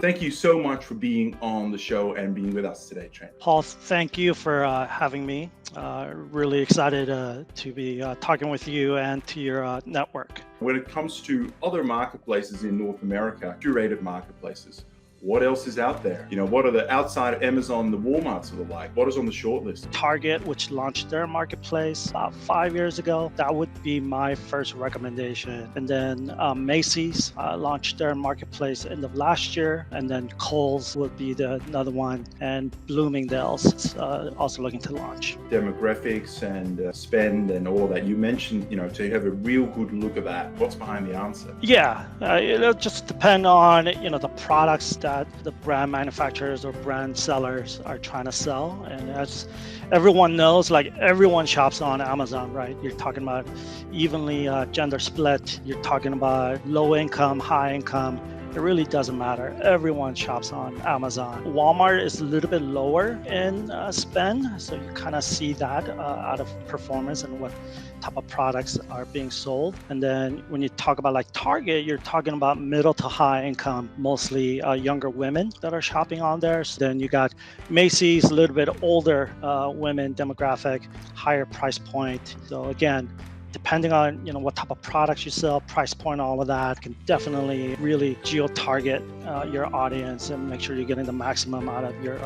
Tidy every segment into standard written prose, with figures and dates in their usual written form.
Thank you so much for being on the show and being with us today, Trent. Paul, thank you for having me. Really excited to be talking with you and to your network. When it comes to other marketplaces in North America, curated marketplaces, what else is out there? What are the outside of Amazon, the Walmarts of the like? What is on the short list? Target, which launched their marketplace about 5 years ago, that would be my first recommendation. And then Macy's launched their marketplace end of last year. And then Kohl's would be another one. And Bloomingdale's also looking to launch. Demographics and spend and all of that. You mentioned, to have a real good look at that. What's behind the answer? Yeah, it'll just depend on, the products that the brand manufacturers or brand sellers are trying to sell. And as everyone knows, everyone shops on Amazon, right? You're talking about evenly gender split. You're talking about low income, high income. It really doesn't matter. Everyone shops on Amazon. Walmart is a little bit lower in spend, so you kind of see that out of performance and what type of products are being sold. And then when you talk about Target, you're talking about middle to high income, mostly younger women that are shopping on there. So then you got Macy's, a little bit older women demographic, higher price point. So again, depending on what type of products you sell, price point, all of that, can definitely really geo-target your audience and make sure you're getting the maximum out of your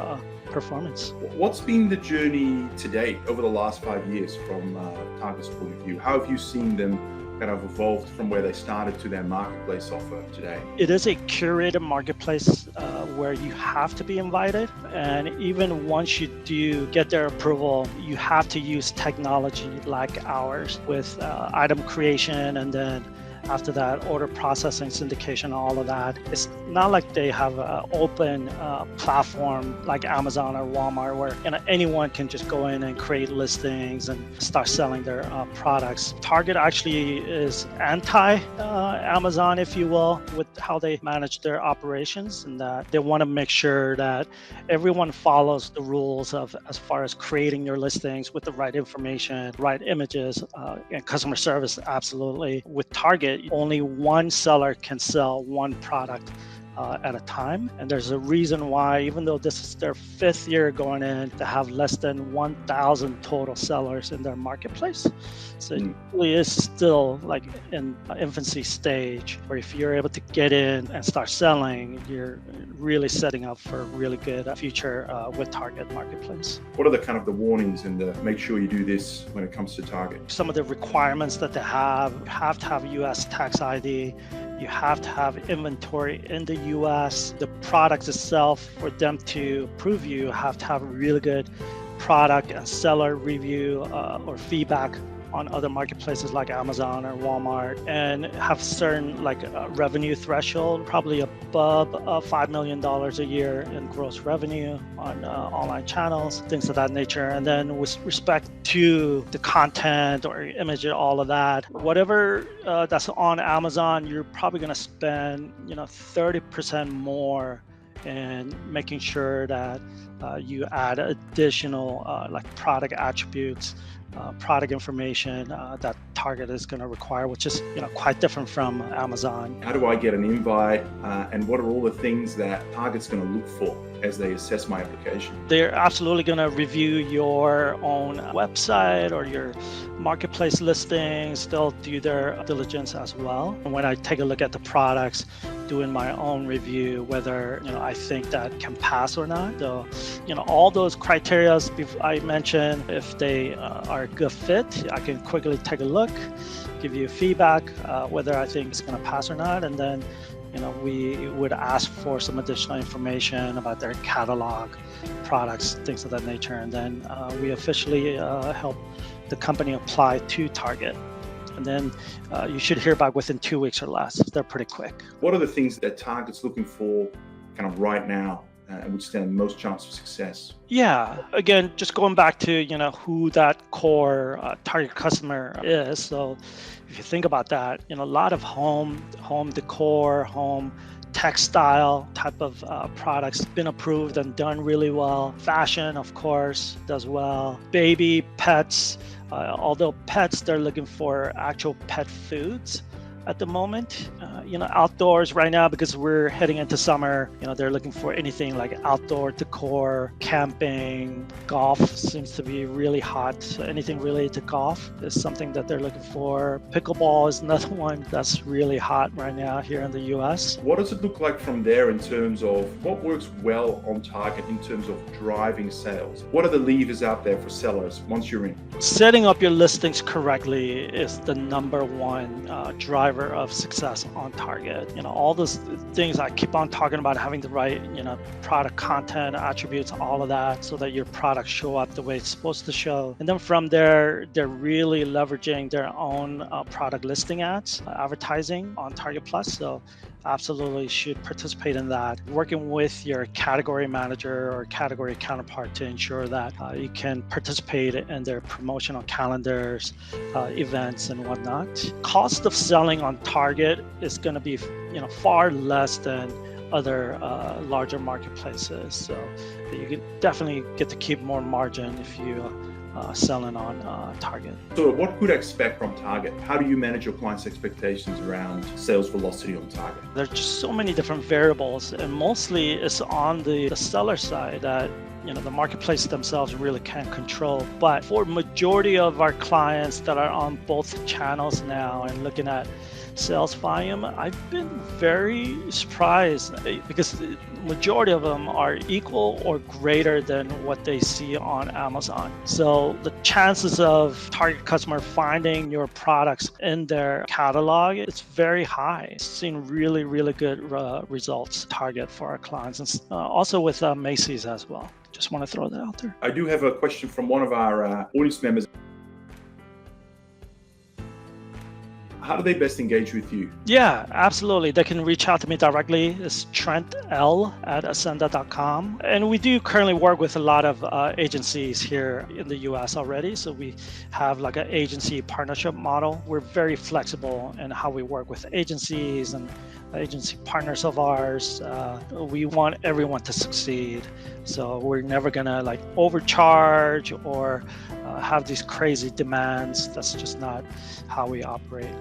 performance. What's been the journey to date over the last 5 years from Target's point of view? How have you seen them kind of evolved from where they started to their marketplace offer today? It is a curated marketplace where you have to be invited. And even once you do get their approval, you have to use technology like ours with item creation, and then after that, order processing, syndication, all of that. It's not like they have an open platform like Amazon or Walmart where anyone can just go in and create listings and start selling their products. Target actually is anti-Amazon, if you will, with how they manage their operations, and that they want to make sure that everyone follows the rules of as far as creating your listings with the right information, right images, and customer service. Absolutely. With Target, only one seller can sell one product at a time. And there's a reason why, even though this is their 5th year going in, to have less than 1,000 total sellers in their marketplace. So it really is still in infancy stage, where if you're able to get in and start selling, you're really setting up for a really good future with Target Marketplace. What are the warnings and make sure you do this when it comes to Target? Some of the requirements that they have, you have to have US tax ID. You have to have inventory in the US. The products itself, for them to approve you, have to have a really good product and seller review or feedback on other marketplaces like Amazon or Walmart, and have certain revenue threshold, probably above $5 million a year in gross revenue on online channels, things of that nature. And then with respect to the content or image, all of that, whatever that's on Amazon, you're probably going to spend 30% more in making sure that you add additional product attributes, product information that Target is going to require, which is quite different from Amazon. How do I get an invite, and what are all the things that Target's going to look for as they assess my application? They're absolutely going to review your own website or your marketplace listings. They'll do their diligence as well. And when I take a look at the products, doing my own review, whether I think that can pass or not. So, all those criteria I mentioned, if they are a good fit, I can quickly take a look, give you feedback whether I think it's going to pass or not, and then we would ask for some additional information about their catalog, products, things of that nature, and then we officially help the company apply to Target. And then you should hear back within 2 weeks or less. They're pretty quick. What are the things that Target's looking for right now and would stand most chance of success? Yeah, again, just going back to who that core target customer is. So if you think about that, a lot of home decor, home textile type of products been approved and done really well. Fashion, of course, does well. Baby, pets, although pets, they're looking for actual pet foods. at the moment. Outdoors right now, because we're heading into summer, they're looking for anything like outdoor decor, camping, golf seems to be really hot. So anything related to golf is something that they're looking for. Pickleball is another one that's really hot right now here in the US. What does it look like from there in terms of what works well on target in terms of driving sales? What are the levers out there for sellers once you're in? Setting up your listings correctly is the number one driver of success on target. All those things I keep on talking about, having the right, product content, attributes, all of that, so that your products show up the way it's supposed to show. And then from there, they're really leveraging their own product listing ads, advertising on Target Plus. So absolutely should participate in that, working with your category manager or category counterpart to ensure that you can participate in their promotional calendars, events and whatnot. Cost of selling on target is going to be far less than other larger marketplaces, so you can definitely get to keep more margin if you selling on target. So what could I expect from target? How do you manage your clients' expectations around sales velocity on target? There's just so many different variables, and mostly it's on the seller side that the marketplace themselves really can't control. But for majority of our clients that are on both channels now and looking at sales volume, I've been very surprised because the majority of them are equal or greater than what they see on Amazon. So the chances of target customer finding your products in their catalog, it's very high. It's seen really, really good results target for our clients, and also with Macy's as well. Just want to throw that out there. I do have a question from one of our audience members. How do they best engage with you? Yeah, absolutely. They can reach out to me directly. It's Trent L at Acenda.com. And we do currently work with a lot of agencies here in the US already. So we have like an agency partnership model. We're very flexible in how we work with agencies and agency partners of ours. We want everyone to succeed. So we're never gonna overcharge or have these crazy demands. That's just not how we operate.